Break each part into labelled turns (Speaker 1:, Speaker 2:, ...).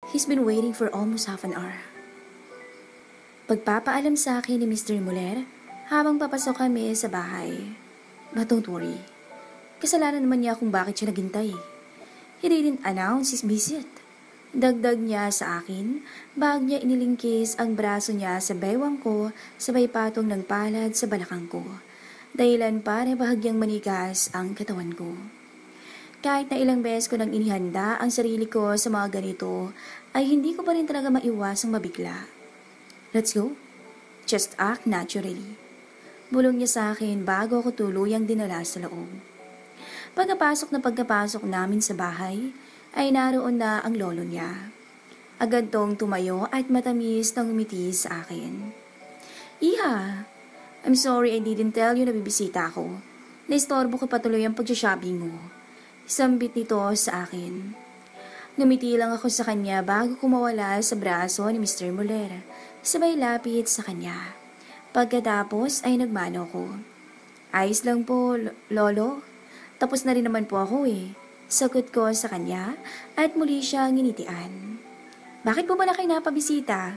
Speaker 1: He's been waiting for almost half an hour. Pagpapaalam sa akin ni Mr. Muller habang papasok kami sa bahay. But don't worry. Kasalanan naman niya kung bakit siya naghintay. He didn't announce his visit. Dagdag niya sa akin, bago niya inilingkis ang braso niya sa baywang ko sabay patong ng palad sa balakang ko. Dahilan para bahagyang manigas ang katawan ko. Kahit na ilang beses ko nang inihanda ang sarili ko sa mga ganito, ay hindi ko pa rin talaga maiwasang mabigla. Let's go. Just act naturally. Bulong niya sa akin bago ako tuluyang dinala sa loob. Pagkapasok namin sa bahay, ay naroon na ang lolo niya. Agad tong tumayo at matamis na ngumiti sa akin. Iha, I'm sorry I didn't tell you na bibisita ako. Naistorbo ko patuloy ang pag-shopping mo. Isambit nito sa akin. Ngumiti lang ako sa kanya bago ko mawala sa braso ni Mr. Muller. Sabay lapit sa kanya. Pagkatapos ay nagmano ko. Ayos lang po, lolo. Tapos na rin naman po ako eh. Sagot ko sa kanya at muli siyang nginitian. Bakit po ba na kayo napabisita?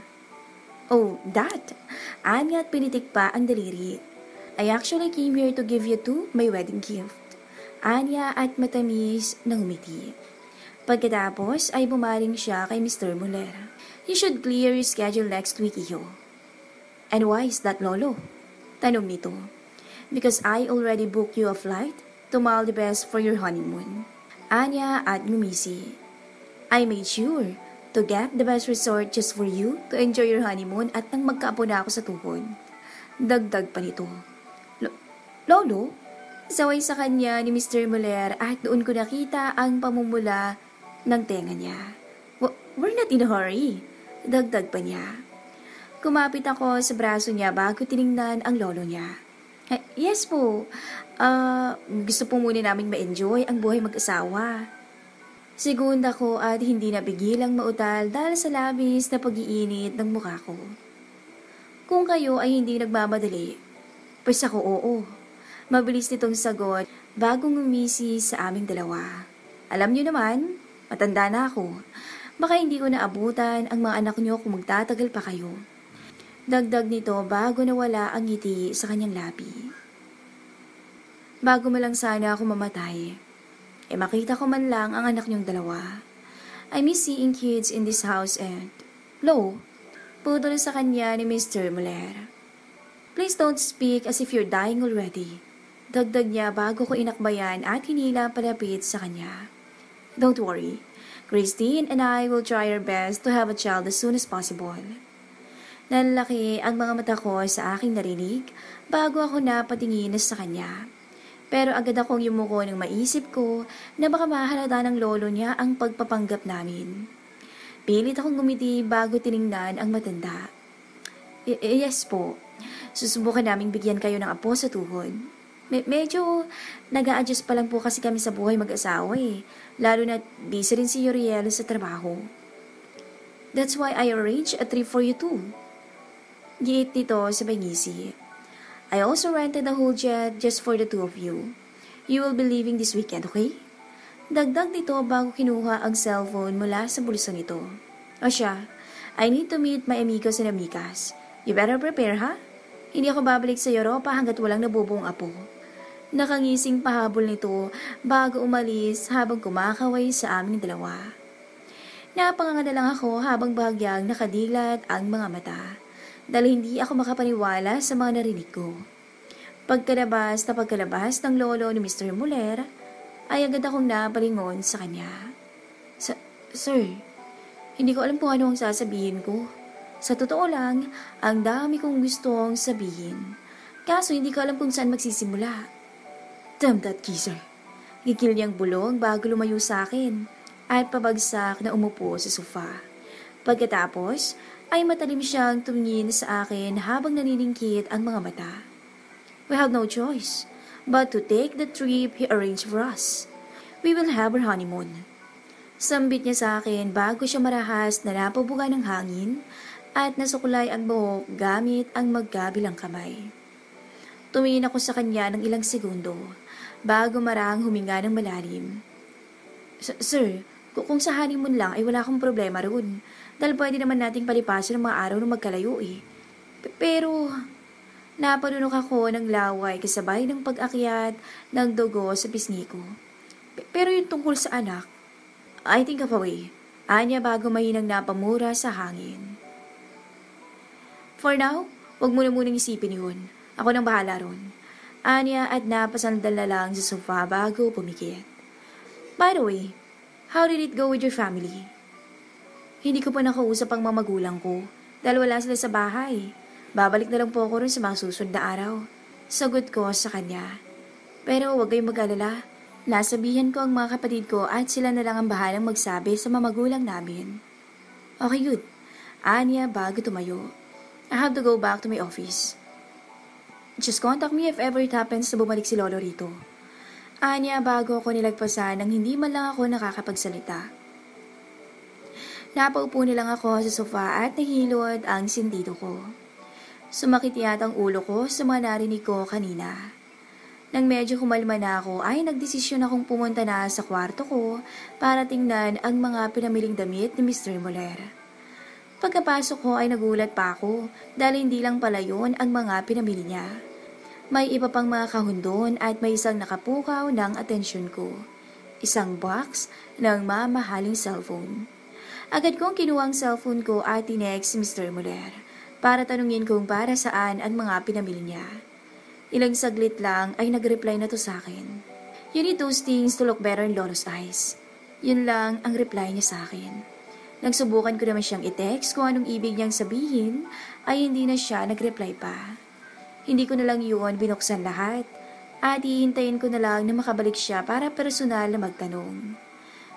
Speaker 1: Oh, that! Anya at pinitik pa ang daliri. I actually came here to give you two my wedding gift. Anya at matamis na ngumiti. Pagkatapos ay bumaling siya kay Mr. Muller. You should clear your schedule next week, iho. And why is that, lolo? Tanong nito. Because I already booked you a flight to Maldives for your honeymoon. Anya at ngumisi. I made sure to get the best resort just for you to enjoy your honeymoon at nang magkaapo na ako sa tuhod. Dagdag pa nito. Lolo? Saway sa kanya ni Mr. Muller at doon ko nakita ang pamumula ng tenga niya. We're not in a hurry. Dagdag pa niya. Kumapit ako sa braso niya bago tiningnan ang lolo niya. Yes po. Gusto po muna namin ma-enjoy ang buhay mag-asawa. Segunda ko at hindi napigilang mautal dahil sa labis na pag-iinit ng mukha ko. Kung kayo ay hindi nagmamadali, pues ako oo. Mabilis nitong sagot bago ngumisi sa aming dalawa. Alam niyo naman, matanda na ako. Baka hindi ko naabutan ang mga anak niyo kung magtatagal pa kayo. Dagdag nito bago nawala ang ngiti sa kanyang labi. Bago mo lang sana ako mamatay, makita ko man lang ang anak niyong dalawa. I miss seeing kids in this house and... Lo, putol sa kanya ni Mr. Muller. Please don't speak as if you're dying already. Dagdag niya bago ko inakbayan at hinila palapit sa kanya. Don't worry, Christine and I will try our best to have a child as soon as possible. Nanlaki ang mga mata ko sa aking narinig bago ako napatingin sa kanya. Pero agad akong yumuko nang maisip ko na baka mahalata ng lolo niya ang pagpapanggap namin. Pilit akong gumiti bago tiningnan ang matanda. Yes po, susubukan naming bigyan kayo ng apo sa tuhod. Medyo nag-a-adjust pa lang po kasi kami sa buhay mag-asawa eh. Lalo na busy rin si Uriel sa trabaho. That's why I arranged a trip for you too. Giit nito sa bangisi. I also rented a whole jet just for the two of you. You will be leaving this weekend, okay? Dagdag nito bago kinuha ang cellphone mula sa bulsa nito. O siya, I need to meet my amigos and amigas. You better prepare, ha? Hindi ako babalik sa Europa hanggat walang nabubuong apo. Nakangising pahabol nito bago umalis habang kumakaway sa aming dalawa. Napanganga na lang ako habang bahagyang nakadilat ang mga mata. Dahil hindi ako makapaniwala sa mga narinig ko. Pagkalabas ng lolo ni Mr. Muller, ay agad akong napalingon sa kanya. Sir, hindi ko alam kung ano ang sasabihin ko. Sa totoo lang, ang dami kong gustong sabihin. Kaso hindi ko alam kung saan magsisimula. Damn that kisser. Gigil niyang bulong bago lumayo sa akin at pabagsak na umupo sa sofa. Pagkatapos, ay matalim siyang tumingin sa akin habang naniningkit ang mga mata. We have no choice but to take the trip he arranged for us. We will have our honeymoon. Sambit niya sa akin bago siya marahas na napabuga ng hangin at nasukulay ang buhok gamit ang magkabilang kamay. Tumingin ako sa kanya ng ilang segundo bago marang huminga ng malalim. Sir, Kung sa honeymoon lang ay wala akong problema roon. Dahil pwede naman nating palipasin ng mga araw na magkalayo eh. Pero, napanunok ako ng laway kasabay ng pag-akyat ng dugo sa pisngi ko. Pero yung tungkol sa anak, I think of a way. Anya bago mahinang napamura sa hangin. For now, wag mo na munang isipin yun. Ako nang bahala ron. Anya at napasandal na lang sa sofa bago pumikit. By the way, how did it go with your family? Hindi ko pa nakausap ang mga magulang ko dahil wala sila sa bahay. Babalik na lang po ako rin sa mga susunod na araw. Sagot ko sa kanya. Pero huwag kayong mag-alala. Nasabihan ko ang mga kapatid ko at sila na lang ang bahalang magsabi sa mga magulang namin. Okay, good. Anya bago tumayo. I have to go back to my office. Just contact me if ever it happens na bumalik si Lolo rito. Anya bago ako nilagpasan nang hindi man lang ako nakakapagsalita. Napaupo na lang ako sa sofa at nahilot ang sentido ko. Sumakit yata ang ulo ko sa mga narinig ko kanina. Nang medyo kumalma na ako ay nagdesisyon akong pumunta na sa kwarto ko para tingnan ang mga pinamiling damit ni Mr. Muller. Pagkapasok ko ay nagulat pa ako dahil hindi lang pala yun ang mga pinamili niya. May iba pang mga kahon doon at may isang nakapukaw ng atensyon ko. Isang box ng mamahaling cellphone. Agad kong kinuha ang cellphone ko at tinext si Mr. Muller para tanungin kung para saan ang mga pinamili niya. Ilang saglit lang ay nag-reply na to sa akin. You need those things to look better in Lolo's eyes. Yun lang ang reply niya sa akin. Nagsubukan ko naman siyang i-text kung anong ibig niyang sabihin ay hindi na siya nag-reply pa. Hindi ko na lang yun binuksan lahat at hihintayin ko na lang na makabalik siya para personal na magtanong.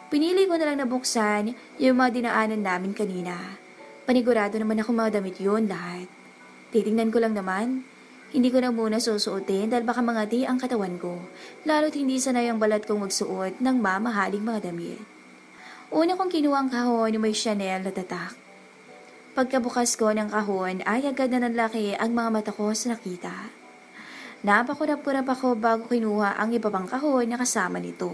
Speaker 1: Pinili ko na lang nabuksan yung mga dinaanan namin kanina. Panigurado naman ako mga damit yun lahat. Titingnan ko lang naman. Hindi ko na muna susuotin dahil baka mangati ang katawan ko, lalo't hindi sanay ang balat kong magsuot ng mamahaling mga damit. Una kong kinuha ang kahon yung may Chanel na tatak. Pagkabukas ko ng kahon ay agad na nanlaki ang mga mata ko sa nakita. Napakurap-kurap ako bago kinuha ang iba pang kahon na kasama nito.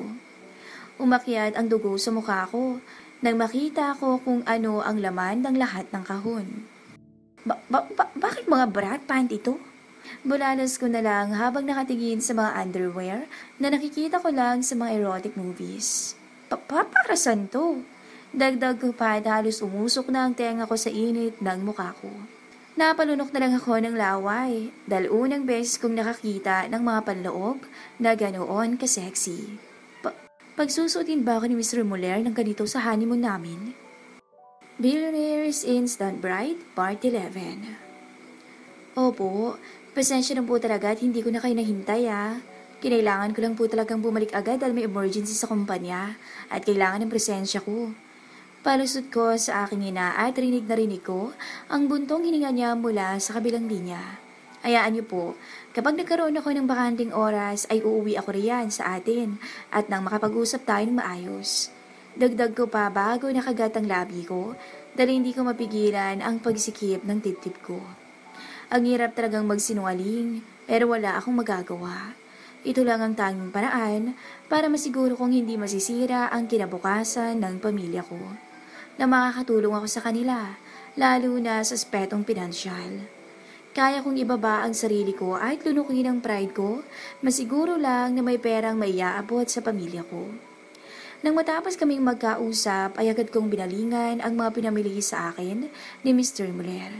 Speaker 1: Umakyat ang dugo sa mukha ko nang makita ko kung ano ang laman ng lahat ng kahon. Bakit mga brat pant ito? Bulalas ko na lang habang nakatingin sa mga underwear na nakikita ko lang sa mga erotic movies. Para saan to? Dagdag ko pa at halos umusok na ang tenga ko sa init ng mukha ko. Napalunok na lang ako ng laway dahil unang beses kong nakakita ng mga panloob na ganoon ka-sexy. Pagsusutin ba ako ni Mr. Muller ng ganito sa honeymoon namin? Billionaire's Instant Bride, Part 11. Opo, pasensya na po talaga at hindi ko na kayo nahintay Kinailangan ko lang po talagang bumalik agad dahil may emergency sa kumpanya at kailangan ng presensya ko. Palusot ko sa aking ina at rinig na rinig ko ang buntong hininga niya mula sa kabilang linya. Hayaan niyo po, kapag nagkaroon ako ng bakanting oras ay uuwi ako riyan sa atin at nang makapag-usap tayo ng maayos. Dagdag ko pa bago nakagat ang labi ko dahil hindi ko mapigilan ang pagsikip ng tip-tip ko. Ang hirap talagang magsinungaling pero wala akong magagawa. Ito lang ang tanging paraan para masiguro kong hindi masisira ang kinabukasan ng pamilya ko. Na makakatulong ako sa kanila, lalo na sa aspetong pinansyal. Kaya kong ibaba ang sarili ko at lunukin ang pride ko, masiguro lang na may perang maiaabot sa pamilya ko. Nang matapos kaming magkausap ay agad kong binalingan ang mga pinamili sa akin ni Mr. Muller.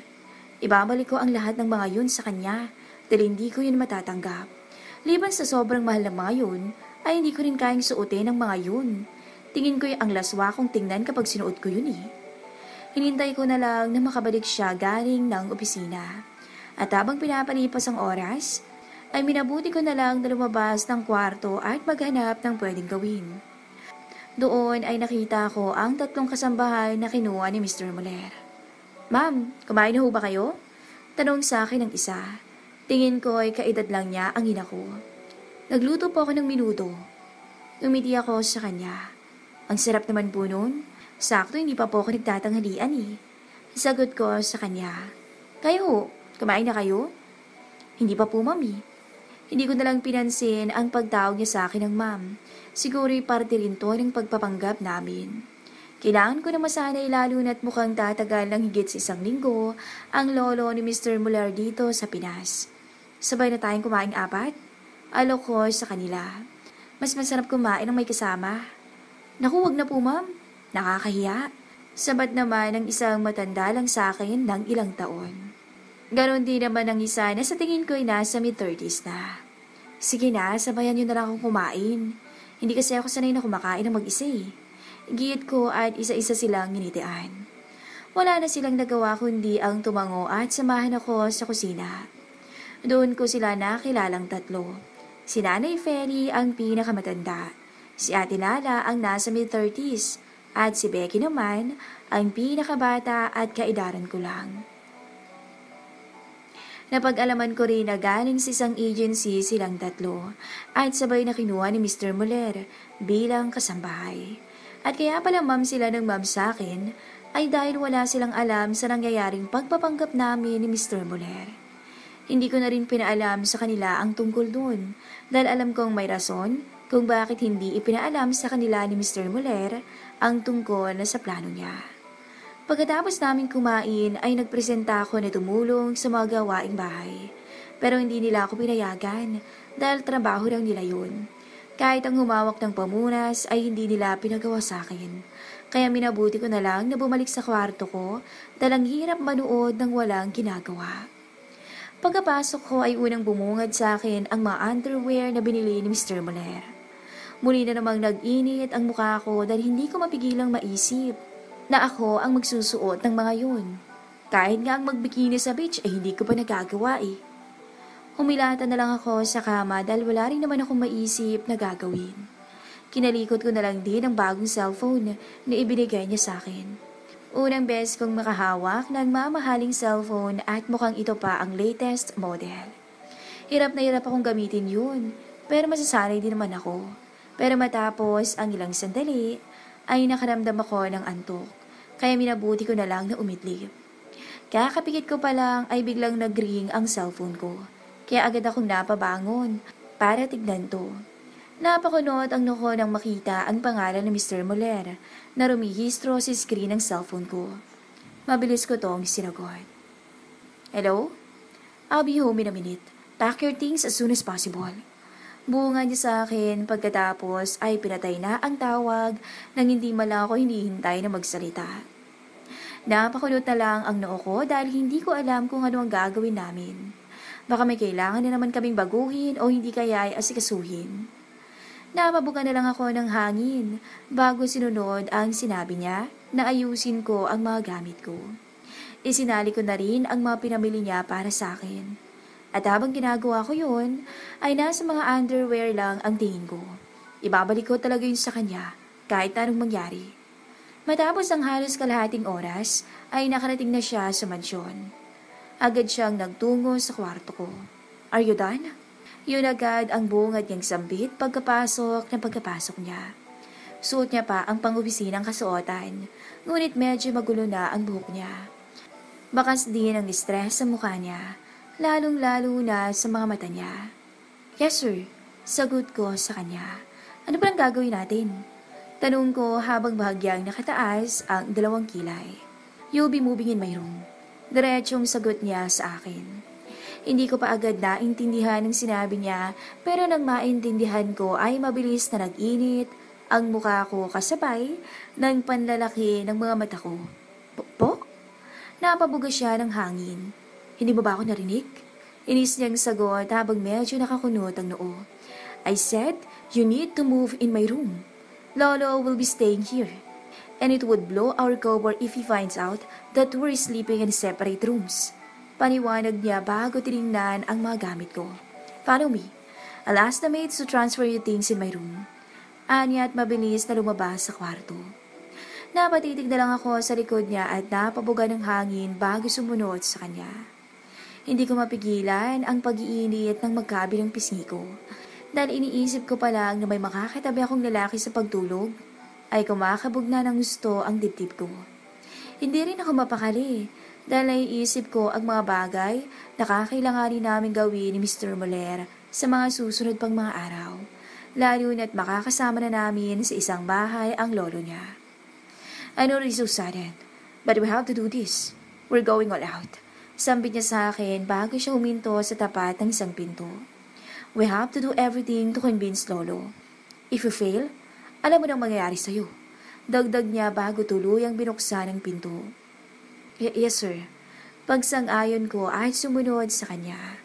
Speaker 1: Ibabalik ko ang lahat ng mga yun sa kanya dahil hindi ko yun matatanggap. Liban sa sobrang mahal ng mga yun, ay hindi ko rin kayang suotin ang mga yun. Tingin ko ang laswa kong tingnan kapag sinuot ko yun Hinintay ko na lang na makabalik siya galing ng opisina. At habang pinapalipas ang oras, ay minabuti ko na lang na lumabas ng kwarto at maghanap ng pwedeng gawin. Doon ay nakita ko ang 3 kasambahay na kinuha ni Mr. Muller. Ma'am, kumain na ho ba kayo? Tanong sa akin ng isa. Tingin ko ay kaedad lang niya ang ina ko. Nagluto po ako ng minuto. Umiti ako sa kanya. Ang sarap naman po noon. Sakto hindi pa po ako nagtatanghalian Sagot ko sa kanya. Kayo ho, kumain na kayo? Hindi pa po mami. Hindi ko nalang pinansin ang pagtawag niya sa akin ng ma'am. Siguro'y parte rin to ng pagpapanggap namin. Kailangan ko na masanay lalo na't mukhang tatagal ng higit sa 1 linggo ang lolo ni Mr. Muller dito sa Pinas. Sabay na tayong kumaing 4? Alok ko sa kanila. Mas masarap kumain ng may kasama. Naku, wag na po ma'am. Nakakahiya. Sabat naman ng isang matanda lang sa akin ng ilang taon. Ganon din naman ang isa na sa tingin ko ay nasa mid-30s na. Sige na, sabayan niyo na lang akong kumain. Hindi kasi ako sanay na kumakain ng mag-isa eh. Giyit ko at isa-isa silang nginitian. Wala na silang nagawa kundi ang tumango at samahan ako sa kusina. Doon ko sila nakilalang 3. Si Nanay Feli ang pinakamatanda. Si Ate Lala ang nasa mid-30s. At si Becky naman ang pinakabata at kaedaran ko lang. Napag-alaman ko rin na galing sa isang agency silang 3 at sabay na kinuha ni Mr. Muller bilang kasambahay. At kaya pala ma'am sila ng ma'am sa akin ay dahil wala silang alam sa nangyayaring pagpapanggap namin ni Mr. Muller. Hindi ko na rin pinaalam sa kanila ang tungkol doon dahil alam kong may rason kung bakit hindi ipinaalam sa kanila ni Mr. Muller ang tungkol na sa plano niya. Pagkatapos namin kumain ay nagpresenta ako na tumulong sa mga gawaing bahay. Pero hindi nila ako pinayagan dahil trabaho lang nila yun. Kahit ang humawak ng pamunas ay hindi nila pinagawa sa akin. Kaya minabuti ko na lang na bumalik sa kwarto ko dahil ang hirap manood ng walang ginagawa. Pagkapasok ko ay unang bumungad sa akin ang mga underwear na binili ni Mr. Muller. Muli na namang nag-init ang mukha ko dahil hindi ko mapigilang maisip na ako ang magsusuot ng mga yun. Kahit nga ang magbikini sa beach ay hindi ko pa nagagawa eh. Humilata na lang ako sa kama dahil wala rin naman akong maisip na gagawin. Kinalikot ko na lang din ang bagong cellphone na ibinigay niya sa akin. Unang beses kong makahawak ng mamahaling cellphone at mukhang ito pa ang latest model. Hirap na hirap akong gamitin yun, pero masasanay din naman ako. Pero matapos ang ilang sandali, ay nakaramdam ako ng antok, kaya minabuti ko na lang na umidlip. Kakapikit ko pa lang ay biglang nag-ring ang cellphone ko, kaya agad akong napabangon para tignan to. Napakunot ang noko nang makita ang pangalan ni Mr. Muller na rumihistro sa screen ng cellphone ko. Mabilis ko tong sinagot. Hello? I'll be home in a minute. Pack your things as soon as possible. Bunga niya sa akin pagkatapos ay pinatay na ang tawag nang hindi mala ako hinihintay na magsalita. Napakunot na lang ang noo ko dahil hindi ko alam kung ano ang gagawin namin. Baka may kailangan na naman kaming baguhin o hindi kaya ay asikasuhin. Napabuga na lang ako ng hangin bago sinunod ang sinabi niya na ayusin ko ang mga gamit ko. Isinali ko na rin ang mga pinamili niya para sa akin. At habang ginagawa ko yun, ay nasa mga underwear lang ang tingin ko. Ibabalik ko talaga yun sa kanya kahit anong mangyari. Matapos ang halos kalahating oras, ay nakarating na siya sa mansyon. Agad siyang nagtungo sa kwarto ko. Are you done? Yun agad ang bungad niyang sambit pagkapasok niya. Suot niya pa ang pang-opisinang kasuotan, ngunit medyo magulo na ang buhok niya. Bakas din ang stress sa mukha niya, lalong-lalo na sa mga mata niya. Yes sir, sagot ko sa kanya. Ano ba ang gagawin natin? Tanong ko habang bahagyang nakataas ang 2 kilay. You'll be moving in my room. Diretsong sagot niya sa akin. Hindi ko pa agad naintindihan ang sinabi niya, pero nang maintindihan ko ay mabilis na nag-init ang mukha ko kasabay ng panlalaki ng mga mata ko. Po? Napabuga siya ng hangin. Hindi mo ba ako narinig? Inis niyang sagot habang medyo nakakunot ang noo. I said, you need to move in my room. Lolo will be staying here. And it would blow our cover if he finds out that we're sleeping in separate rooms. Paniwanag niya bago tiningnan ang mga gamit ko. Follow me. I'll ask the maids to transfer your things in my room. Anya at mabilis na lumabas sa kwarto. Napatitig na lang ako sa likod niya at napabuga ng hangin bago sumunod sa kanya. Hindi ko mapigilan ang pag-iinit ng magkabilang pisngi ko. Dahil iniisip ko pa lang na may makakatabi akong lalaki sa pagtulog, ay kumakabog na ng gusto ang dibdib ko. Hindi rin ako mapakali. Dahil naiisip ko ang mga bagay na kakailanganin namin gawin ni Mr. Muller sa mga susunod pang mga araw, lalo na't makakasama na namin sa isang bahay ang lolo niya. I know this is so sudden, but we have to do this. We're going all out. Sambit niya sa akin bago siya huminto sa tapat ng isang pinto. We have to do everything to convince Lolo. If you fail, alam mo nang mangyayari sa'yo. Dagdag niya bago tuluyang binuksan ang pinto. Yes, sir. Pagsang-ayon ko ay sumunod sa kanya.